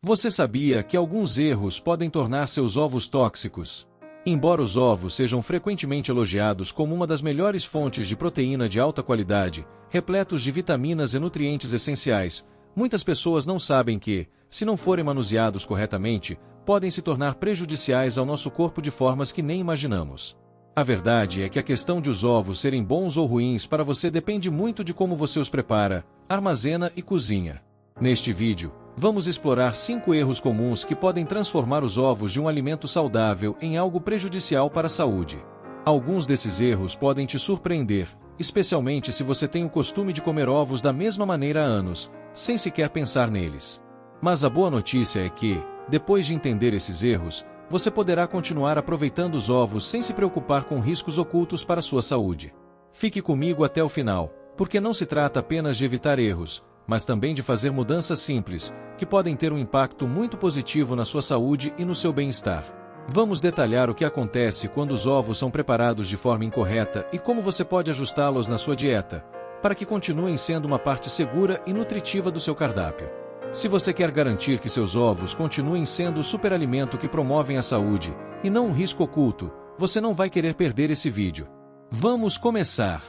Você sabia que alguns erros podem tornar seus ovos tóxicos? Embora os ovos sejam frequentemente elogiados como uma das melhores fontes de proteína de alta qualidade, repletos de vitaminas e nutrientes essenciais, muitas pessoas não sabem que, se não forem manuseados corretamente, podem se tornar prejudiciais ao nosso corpo de formas que nem imaginamos. A verdade é que a questão de os ovos serem bons ou ruins para você depende muito de como você os prepara, armazena e cozinha. Neste vídeo, vamos explorar 5 erros comuns que podem transformar os ovos de um alimento saudável em algo prejudicial para a saúde. Alguns desses erros podem te surpreender, especialmente se você tem o costume de comer ovos da mesma maneira há anos, sem sequer pensar neles. Mas a boa notícia é que, depois de entender esses erros, você poderá continuar aproveitando os ovos sem se preocupar com riscos ocultos para a sua saúde. Fique comigo até o final, porque não se trata apenas de evitar erros, mas também de fazer mudanças simples, que podem ter um impacto muito positivo na sua saúde e no seu bem-estar. Vamos detalhar o que acontece quando os ovos são preparados de forma incorreta e como você pode ajustá-los na sua dieta, para que continuem sendo uma parte segura e nutritiva do seu cardápio. Se você quer garantir que seus ovos continuem sendo o superalimento que promovem a saúde, e não um risco oculto, você não vai querer perder esse vídeo. Vamos começar!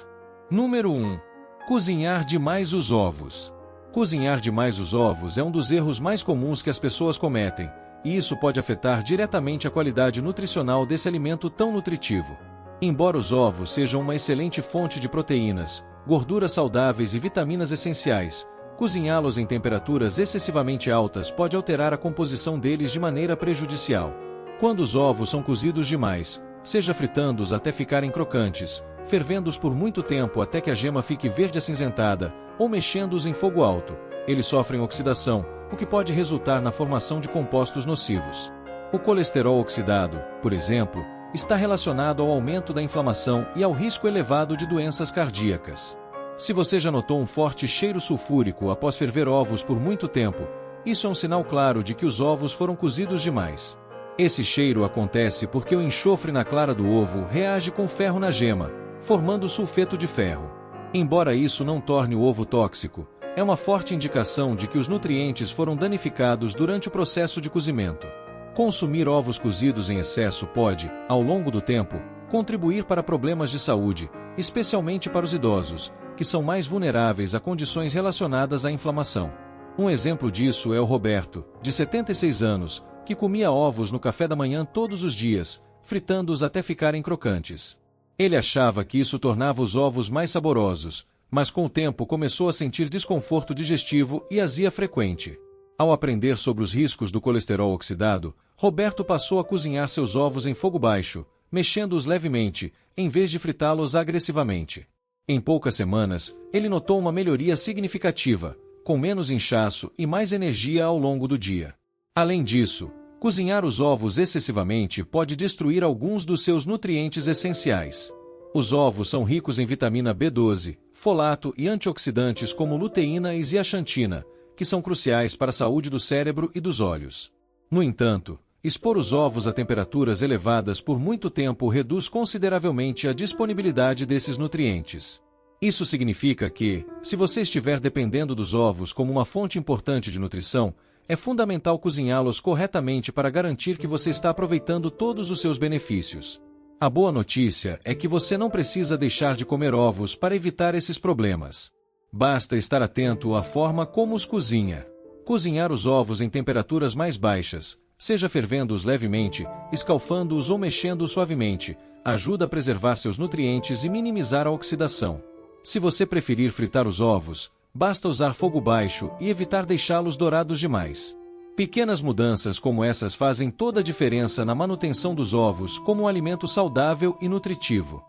Número 1. Cozinhar demais os ovos. Cozinhar demais os ovos é um dos erros mais comuns que as pessoas cometem, e isso pode afetar diretamente a qualidade nutricional desse alimento tão nutritivo. Embora os ovos sejam uma excelente fonte de proteínas, gorduras saudáveis e vitaminas essenciais, cozinhá-los em temperaturas excessivamente altas pode alterar a composição deles de maneira prejudicial. Quando os ovos são cozidos demais, seja fritando-os até ficarem crocantes, fervendo-os por muito tempo até que a gema fique verde acinzentada, ou mexendo-os em fogo alto, eles sofrem oxidação, o que pode resultar na formação de compostos nocivos. O colesterol oxidado, por exemplo, está relacionado ao aumento da inflamação e ao risco elevado de doenças cardíacas. Se você já notou um forte cheiro sulfúrico após ferver ovos por muito tempo, isso é um sinal claro de que os ovos foram cozidos demais. Esse cheiro acontece porque o enxofre na clara do ovo reage com ferro na gema, formando sulfeto de ferro. Embora isso não torne o ovo tóxico, é uma forte indicação de que os nutrientes foram danificados durante o processo de cozimento. Consumir ovos cozidos em excesso pode, ao longo do tempo, contribuir para problemas de saúde, especialmente para os idosos, que são mais vulneráveis a condições relacionadas à inflamação. Um exemplo disso é o Roberto, de 76 anos, que comia ovos no café da manhã todos os dias, fritando-os até ficarem crocantes. Ele achava que isso tornava os ovos mais saborosos, mas com o tempo começou a sentir desconforto digestivo e azia frequente. Ao aprender sobre os riscos do colesterol oxidado, Roberto passou a cozinhar seus ovos em fogo baixo, mexendo-os levemente, em vez de fritá-los agressivamente. Em poucas semanas, ele notou uma melhoria significativa, com menos inchaço e mais energia ao longo do dia. Além disso, cozinhar os ovos excessivamente pode destruir alguns dos seus nutrientes essenciais. Os ovos são ricos em vitamina B12, folato e antioxidantes como luteína e zeaxantina, que são cruciais para a saúde do cérebro e dos olhos. No entanto, expor os ovos a temperaturas elevadas por muito tempo reduz consideravelmente a disponibilidade desses nutrientes. Isso significa que, se você estiver dependendo dos ovos como uma fonte importante de nutrição, é fundamental cozinhá-los corretamente para garantir que você está aproveitando todos os seus benefícios. A boa notícia é que você não precisa deixar de comer ovos para evitar esses problemas. Basta estar atento à forma como os cozinha. Cozinhar os ovos em temperaturas mais baixas, seja fervendo-os levemente, escalfando-os ou mexendo-os suavemente, ajuda a preservar seus nutrientes e minimizar a oxidação. Se você preferir fritar os ovos, basta usar fogo baixo e evitar deixá-los dourados demais. Pequenas mudanças como essas fazem toda a diferença na manutenção dos ovos como um alimento saudável e nutritivo.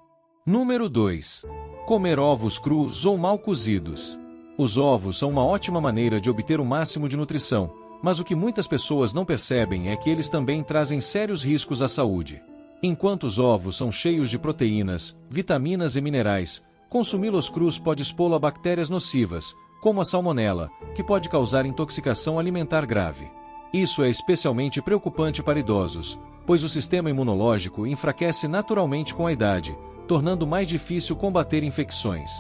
Número 2. Comer ovos crus ou mal cozidos. Os ovos são uma ótima maneira de obter o máximo de nutrição, mas o que muitas pessoas não percebem é que eles também trazem sérios riscos à saúde. Enquanto os ovos são cheios de proteínas, vitaminas e minerais, consumi-los crus pode expô-lo a bactérias nocivas, como a salmonela, que pode causar intoxicação alimentar grave. Isso é especialmente preocupante para idosos, pois o sistema imunológico enfraquece naturalmente com a idade, tornando mais difícil combater infecções.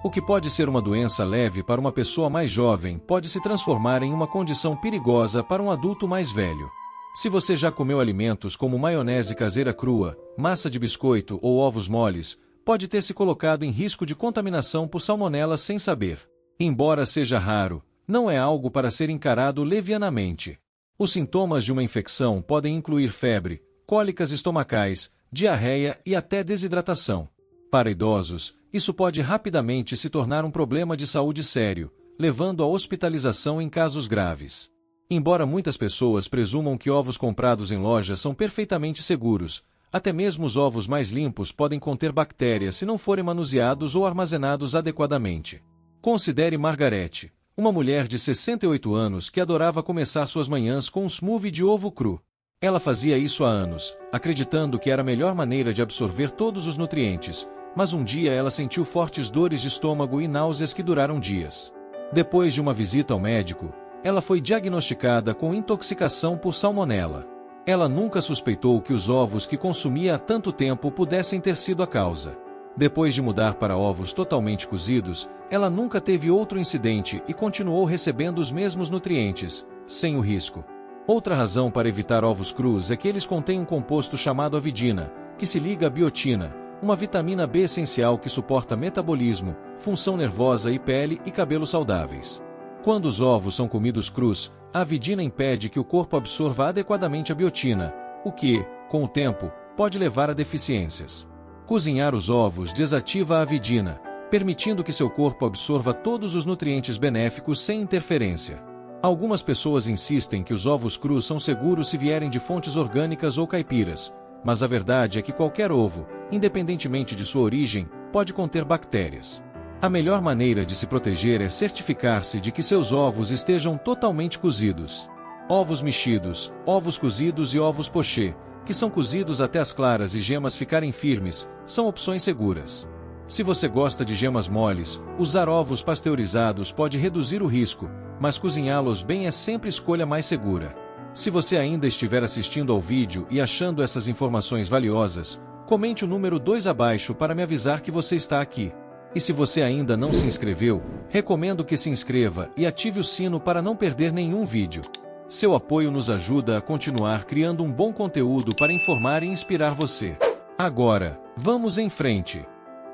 O que pode ser uma doença leve para uma pessoa mais jovem pode se transformar em uma condição perigosa para um adulto mais velho. Se você já comeu alimentos como maionese caseira crua, massa de biscoito ou ovos moles, pode ter se colocado em risco de contaminação por salmonela sem saber. Embora seja raro, não é algo para ser encarado levianamente. Os sintomas de uma infecção podem incluir febre, cólicas estomacais, diarreia e até desidratação. Para idosos, isso pode rapidamente se tornar um problema de saúde sério, levando à hospitalização em casos graves. Embora muitas pessoas presumam que ovos comprados em lojas são perfeitamente seguros, até mesmo os ovos mais limpos podem conter bactérias se não forem manuseados ou armazenados adequadamente. Considere Margarete, uma mulher de 68 anos que adorava começar suas manhãs com um smoothie de ovo cru. Ela fazia isso há anos, acreditando que era a melhor maneira de absorver todos os nutrientes, mas um dia ela sentiu fortes dores de estômago e náuseas que duraram dias. Depois de uma visita ao médico, ela foi diagnosticada com intoxicação por salmonela. Ela nunca suspeitou que os ovos que consumia há tanto tempo pudessem ter sido a causa. Depois de mudar para ovos totalmente cozidos, ela nunca teve outro incidente e continuou recebendo os mesmos nutrientes, sem o risco. Outra razão para evitar ovos crus é que eles contêm um composto chamado avidina, que se liga à biotina, uma vitamina B essencial que suporta metabolismo, função nervosa e pele e cabelo saudáveis. Quando os ovos são comidos crus, a avidina impede que o corpo absorva adequadamente a biotina, o que, com o tempo, pode levar a deficiências. Cozinhar os ovos desativa a avidina, permitindo que seu corpo absorva todos os nutrientes benéficos sem interferência. Algumas pessoas insistem que os ovos crus são seguros se vierem de fontes orgânicas ou caipiras, mas a verdade é que qualquer ovo, independentemente de sua origem, pode conter bactérias. A melhor maneira de se proteger é certificar-se de que seus ovos estejam totalmente cozidos. Ovos mexidos, ovos cozidos e ovos pochê, que são cozidos até as claras e gemas ficarem firmes, são opções seguras. Se você gosta de gemas moles, usar ovos pasteurizados pode reduzir o risco, mas cozinhá-los bem é sempre escolha mais segura. Se você ainda estiver assistindo ao vídeo e achando essas informações valiosas, comente o número 2 abaixo para me avisar que você está aqui. E se você ainda não se inscreveu, recomendo que se inscreva e ative o sino para não perder nenhum vídeo. Seu apoio nos ajuda a continuar criando um bom conteúdo para informar e inspirar você. Agora, vamos em frente.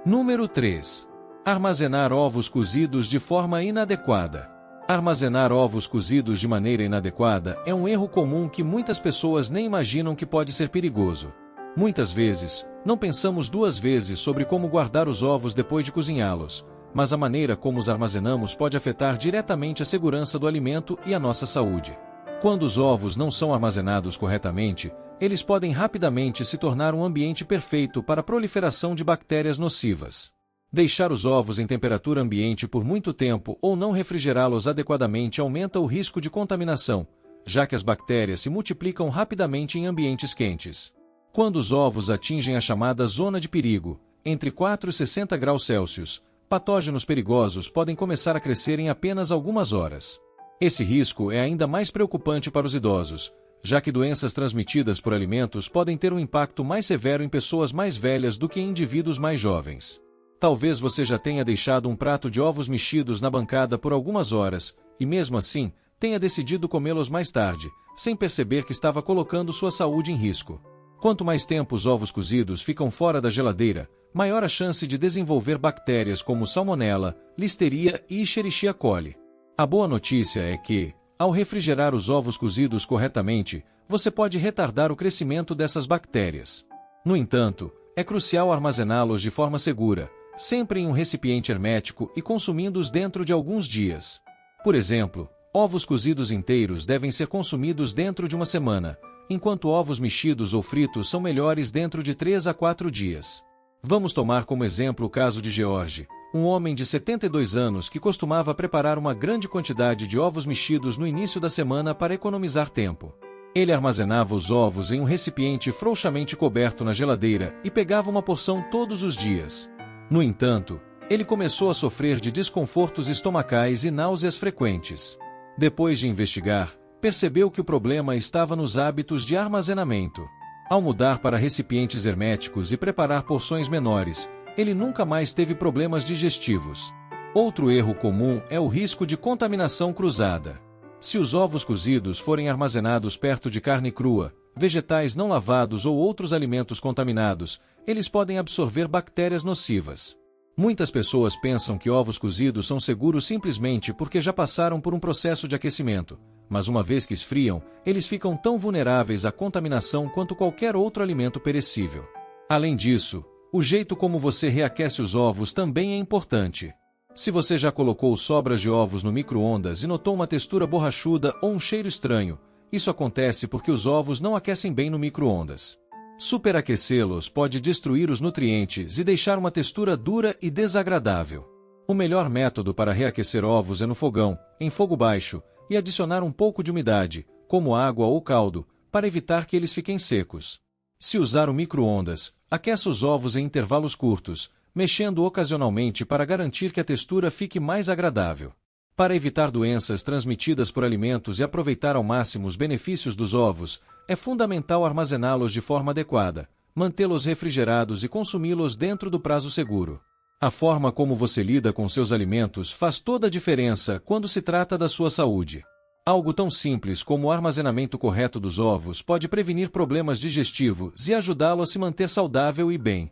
Número 3. Armazenar ovos cozidos de forma inadequada. Armazenar ovos cozidos de maneira inadequada é um erro comum que muitas pessoas nem imaginam que pode ser perigoso. Muitas vezes, não pensamos duas vezes sobre como guardar os ovos depois de cozinhá-los, mas a maneira como os armazenamos pode afetar diretamente a segurança do alimento e a nossa saúde. Quando os ovos não são armazenados corretamente, eles podem rapidamente se tornar um ambiente perfeito para a proliferação de bactérias nocivas. Deixar os ovos em temperatura ambiente por muito tempo ou não refrigerá-los adequadamente aumenta o risco de contaminação, já que as bactérias se multiplicam rapidamente em ambientes quentes. Quando os ovos atingem a chamada zona de perigo, entre 4 e 60 graus Celsius, patógenos perigosos podem começar a crescer em apenas algumas horas. Esse risco é ainda mais preocupante para os idosos, já que doenças transmitidas por alimentos podem ter um impacto mais severo em pessoas mais velhas do que em indivíduos mais jovens. Talvez você já tenha deixado um prato de ovos mexidos na bancada por algumas horas, e mesmo assim, tenha decidido comê-los mais tarde, sem perceber que estava colocando sua saúde em risco. Quanto mais tempo os ovos cozidos ficam fora da geladeira, maior a chance de desenvolver bactérias como salmonela, listeria e Escherichia coli. A boa notícia é que, ao refrigerar os ovos cozidos corretamente, você pode retardar o crescimento dessas bactérias. No entanto, é crucial armazená-los de forma segura, sempre em um recipiente hermético e consumindo-os dentro de alguns dias. Por exemplo, ovos cozidos inteiros devem ser consumidos dentro de uma semana, enquanto ovos mexidos ou fritos são melhores dentro de 3 a 4 dias. Vamos tomar como exemplo o caso de George, um homem de 72 anos que costumava preparar uma grande quantidade de ovos mexidos no início da semana para economizar tempo. Ele armazenava os ovos em um recipiente frouxamente coberto na geladeira e pegava uma porção todos os dias. No entanto, ele começou a sofrer de desconfortos estomacais e náuseas frequentes. Depois de investigar, percebeu que o problema estava nos hábitos de armazenamento. Ao mudar para recipientes herméticos e preparar porções menores, ele nunca mais teve problemas digestivos. Outro erro comum é o risco de contaminação cruzada. Se os ovos cozidos forem armazenados perto de carne crua, vegetais não lavados ou outros alimentos contaminados, eles podem absorver bactérias nocivas. Muitas pessoas pensam que ovos cozidos são seguros simplesmente porque já passaram por um processo de aquecimento, mas uma vez que esfriam, eles ficam tão vulneráveis à contaminação quanto qualquer outro alimento perecível. Além disso, o jeito como você reaquece os ovos também é importante. Se você já colocou sobras de ovos no micro-ondas e notou uma textura borrachuda ou um cheiro estranho, isso acontece porque os ovos não aquecem bem no micro-ondas. Superaquecê-los pode destruir os nutrientes e deixar uma textura dura e desagradável. O melhor método para reaquecer ovos é no fogão, em fogo baixo, e adicionar um pouco de umidade, como água ou caldo, para evitar que eles fiquem secos. Se usar o micro-ondas, aqueça os ovos em intervalos curtos, mexendo ocasionalmente para garantir que a textura fique mais agradável. Para evitar doenças transmitidas por alimentos e aproveitar ao máximo os benefícios dos ovos, é fundamental armazená-los de forma adequada, mantê-los refrigerados e consumi-los dentro do prazo seguro. A forma como você lida com seus alimentos faz toda a diferença quando se trata da sua saúde. Algo tão simples como o armazenamento correto dos ovos pode prevenir problemas digestivos e ajudá-lo a se manter saudável e bem.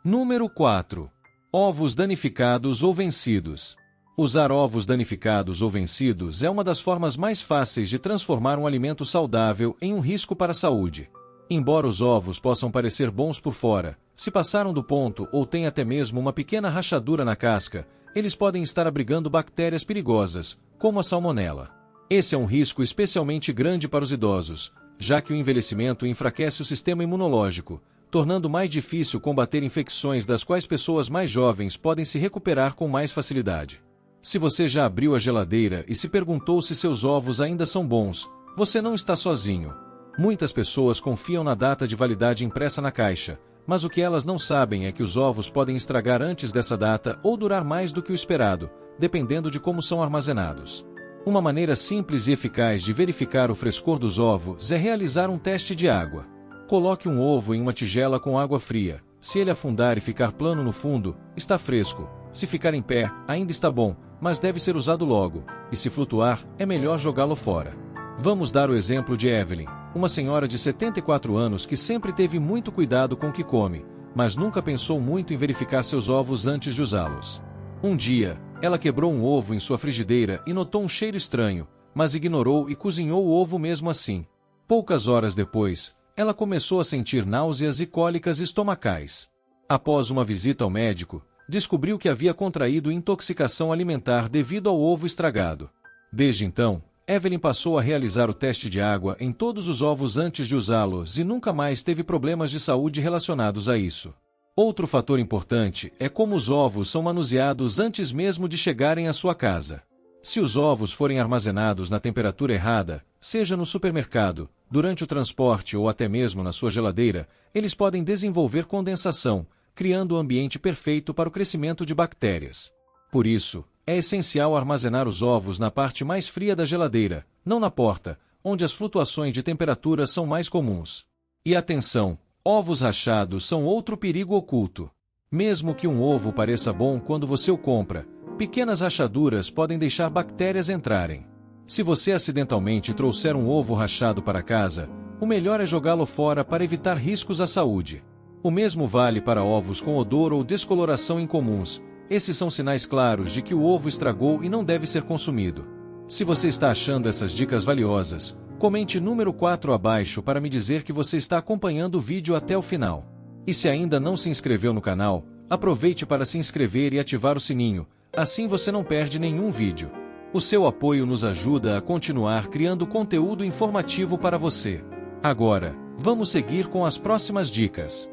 Número 4. Ovos danificados ou vencidos. Usar ovos danificados ou vencidos é uma das formas mais fáceis de transformar um alimento saudável em um risco para a saúde. Embora os ovos possam parecer bons por fora, se passaram do ponto ou têm até mesmo uma pequena rachadura na casca, eles podem estar abrigando bactérias perigosas, como a salmonela. Esse é um risco especialmente grande para os idosos, já que o envelhecimento enfraquece o sistema imunológico, tornando mais difícil combater infecções das quais pessoas mais jovens podem se recuperar com mais facilidade. Se você já abriu a geladeira e se perguntou se seus ovos ainda são bons, você não está sozinho. Muitas pessoas confiam na data de validade impressa na caixa, mas o que elas não sabem é que os ovos podem estragar antes dessa data ou durar mais do que o esperado, dependendo de como são armazenados. Uma maneira simples e eficaz de verificar o frescor dos ovos é realizar um teste de água. Coloque um ovo em uma tigela com água fria. Se ele afundar e ficar plano no fundo, está fresco. Se ficar em pé, ainda está bom, mas deve ser usado logo, e se flutuar, é melhor jogá-lo fora. Vamos dar o exemplo de Evelyn, uma senhora de 74 anos que sempre teve muito cuidado com o que come, mas nunca pensou muito em verificar seus ovos antes de usá-los. Um dia, ela quebrou um ovo em sua frigideira e notou um cheiro estranho, mas ignorou e cozinhou o ovo mesmo assim. Poucas horas depois, ela começou a sentir náuseas e cólicas estomacais. Após uma visita ao médico, descobriu que havia contraído intoxicação alimentar devido ao ovo estragado. Desde então, Evelyn passou a realizar o teste de água em todos os ovos antes de usá-los e nunca mais teve problemas de saúde relacionados a isso. Outro fator importante é como os ovos são manuseados antes mesmo de chegarem à sua casa. Se os ovos forem armazenados na temperatura errada, seja no supermercado, durante o transporte ou até mesmo na sua geladeira, eles podem desenvolver condensação, criando o ambiente perfeito para o crescimento de bactérias. Por isso, é essencial armazenar os ovos na parte mais fria da geladeira, não na porta, onde as flutuações de temperatura são mais comuns. E atenção, ovos rachados são outro perigo oculto. Mesmo que um ovo pareça bom quando você o compra, pequenas rachaduras podem deixar bactérias entrarem. Se você acidentalmente trouxer um ovo rachado para casa, o melhor é jogá-lo fora para evitar riscos à saúde. O mesmo vale para ovos com odor ou descoloração incomuns. Esses são sinais claros de que o ovo estragou e não deve ser consumido. Se você está achando essas dicas valiosas, comente número 4 abaixo para me dizer que você está acompanhando o vídeo até o final. E se ainda não se inscreveu no canal, aproveite para se inscrever e ativar o sininho, assim você não perde nenhum vídeo. O seu apoio nos ajuda a continuar criando conteúdo informativo para você. Agora, vamos seguir com as próximas dicas.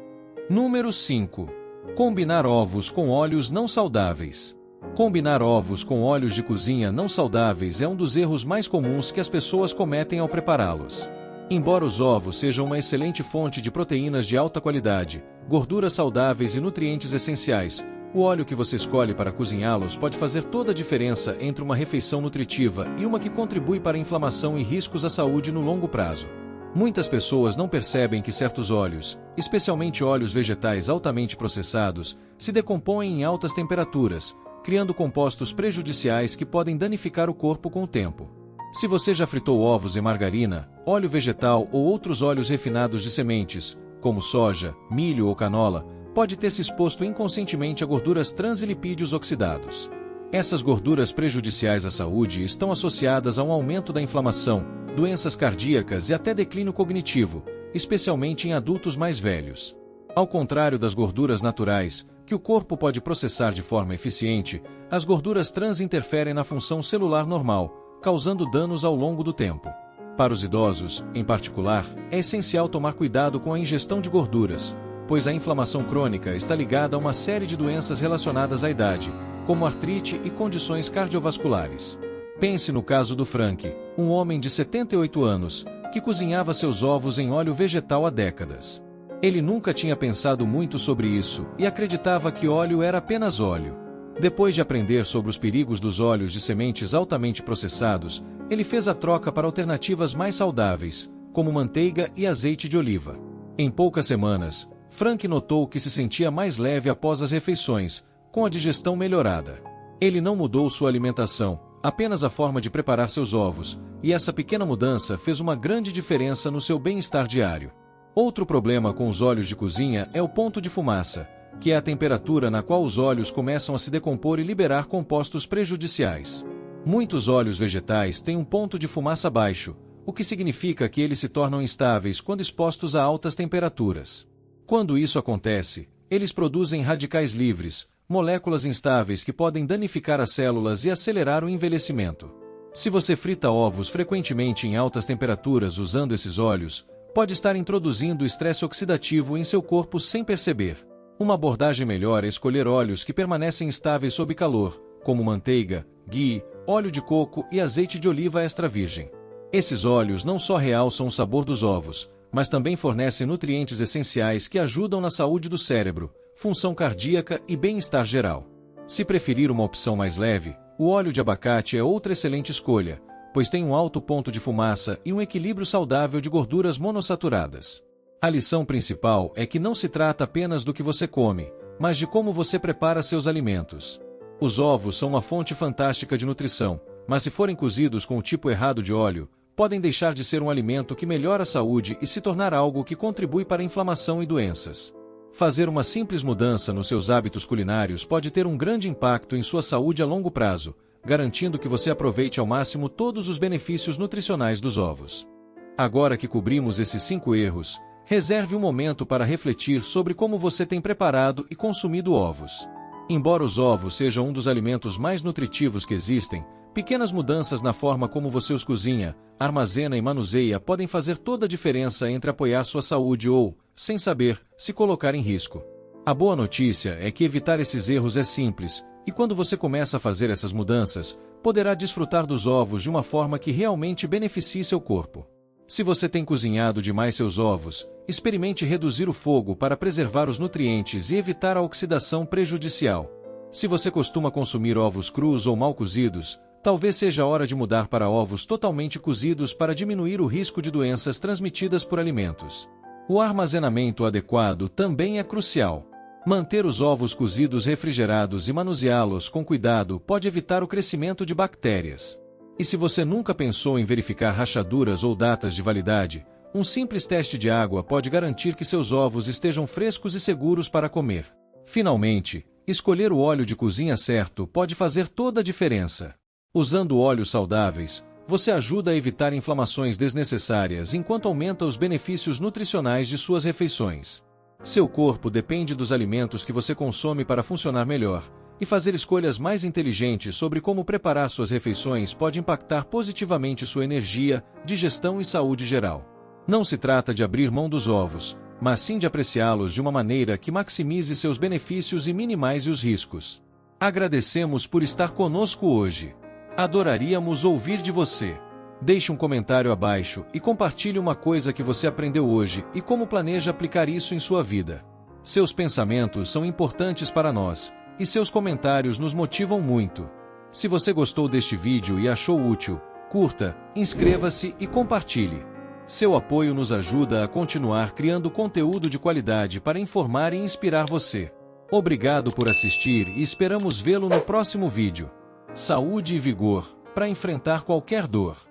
Número 5. Combinar ovos com óleos não saudáveis. Combinar ovos com óleos de cozinha não saudáveis é um dos erros mais comuns que as pessoas cometem ao prepará-los. Embora os ovos sejam uma excelente fonte de proteínas de alta qualidade, gorduras saudáveis e nutrientes essenciais, o óleo que você escolhe para cozinhá-los pode fazer toda a diferença entre uma refeição nutritiva e uma que contribui para a inflamação e riscos à saúde no longo prazo. Muitas pessoas não percebem que certos óleos, especialmente óleos vegetais altamente processados, se decompõem em altas temperaturas, criando compostos prejudiciais que podem danificar o corpo com o tempo. Se você já fritou ovos em margarina, óleo vegetal ou outros óleos refinados de sementes, como soja, milho ou canola, pode ter se exposto inconscientemente a gorduras trans e lipídios oxidados. Essas gorduras prejudiciais à saúde estão associadas a um aumento da inflamação, doenças cardíacas e até declínio cognitivo, especialmente em adultos mais velhos. Ao contrário das gorduras naturais, que o corpo pode processar de forma eficiente, as gorduras trans interferem na função celular normal, causando danos ao longo do tempo. Para os idosos, em particular, é essencial tomar cuidado com a ingestão de gorduras, pois a inflamação crônica está ligada a uma série de doenças relacionadas à idade, como artrite e condições cardiovasculares. Pense no caso do Frank, um homem de 78 anos, que cozinhava seus ovos em óleo vegetal há décadas. Ele nunca tinha pensado muito sobre isso e acreditava que óleo era apenas óleo. Depois de aprender sobre os perigos dos óleos de sementes altamente processados, ele fez a troca para alternativas mais saudáveis, como manteiga e azeite de oliva. Em poucas semanas, Frank notou que se sentia mais leve após as refeições, com a digestão melhorada. Ele não mudou sua alimentação, apenas a forma de preparar seus ovos, e essa pequena mudança fez uma grande diferença no seu bem-estar diário. Outro problema com os óleos de cozinha é o ponto de fumaça, que é a temperatura na qual os óleos começam a se decompor e liberar compostos prejudiciais. Muitos óleos vegetais têm um ponto de fumaça baixo, o que significa que eles se tornam instáveis quando expostos a altas temperaturas. Quando isso acontece, eles produzem radicais livres, moléculas instáveis que podem danificar as células e acelerar o envelhecimento. Se você frita ovos frequentemente em altas temperaturas usando esses óleos, pode estar introduzindo estresse oxidativo em seu corpo sem perceber. Uma abordagem melhor é escolher óleos que permanecem estáveis sob calor, como manteiga, ghee, óleo de coco e azeite de oliva extra virgem. Esses óleos não só realçam o sabor dos ovos, mas também fornecem nutrientes essenciais que ajudam na saúde do cérebro, função cardíaca e bem-estar geral. Se preferir uma opção mais leve, o óleo de abacate é outra excelente escolha, pois tem um alto ponto de fumaça e um equilíbrio saudável de gorduras monossaturadas. A lição principal é que não se trata apenas do que você come, mas de como você prepara seus alimentos. Os ovos são uma fonte fantástica de nutrição, mas se forem cozidos com o tipo errado de óleo, podem deixar de ser um alimento que melhora a saúde e se tornar algo que contribui para a inflamação e doenças. Fazer uma simples mudança nos seus hábitos culinários pode ter um grande impacto em sua saúde a longo prazo, garantindo que você aproveite ao máximo todos os benefícios nutricionais dos ovos. Agora que cobrimos esses 5 erros, reserve um momento para refletir sobre como você tem preparado e consumido ovos. Embora os ovos sejam um dos alimentos mais nutritivos que existem, pequenas mudanças na forma como você os cozinha, armazena e manuseia podem fazer toda a diferença entre apoiar sua saúde ou, sem saber, se colocar em risco. A boa notícia é que evitar esses erros é simples, e quando você começa a fazer essas mudanças, poderá desfrutar dos ovos de uma forma que realmente beneficie seu corpo. Se você tem cozinhado demais seus ovos, experimente reduzir o fogo para preservar os nutrientes e evitar a oxidação prejudicial. Se você costuma consumir ovos crus ou mal cozidos, talvez seja a hora de mudar para ovos totalmente cozidos para diminuir o risco de doenças transmitidas por alimentos. O armazenamento adequado também é crucial. Manter os ovos cozidos refrigerados e manuseá-los com cuidado pode evitar o crescimento de bactérias. E se você nunca pensou em verificar rachaduras ou datas de validade, um simples teste de água pode garantir que seus ovos estejam frescos e seguros para comer. Finalmente, escolher o óleo de cozinha certo pode fazer toda a diferença. Usando óleos saudáveis, você ajuda a evitar inflamações desnecessárias enquanto aumenta os benefícios nutricionais de suas refeições. Seu corpo depende dos alimentos que você consome para funcionar melhor, e fazer escolhas mais inteligentes sobre como preparar suas refeições pode impactar positivamente sua energia, digestão e saúde geral. Não se trata de abrir mão dos ovos, mas sim de apreciá-los de uma maneira que maximize seus benefícios e minimize os riscos. Agradecemos por estar conosco hoje. Adoraríamos ouvir de você. Deixe um comentário abaixo e compartilhe uma coisa que você aprendeu hoje e como planeja aplicar isso em sua vida. Seus pensamentos são importantes para nós, e seus comentários nos motivam muito. Se você gostou deste vídeo e achou útil, curta, inscreva-se e compartilhe. Seu apoio nos ajuda a continuar criando conteúdo de qualidade para informar e inspirar você. Obrigado por assistir e esperamos vê-lo no próximo vídeo. Saúde e vigor para enfrentar qualquer dor.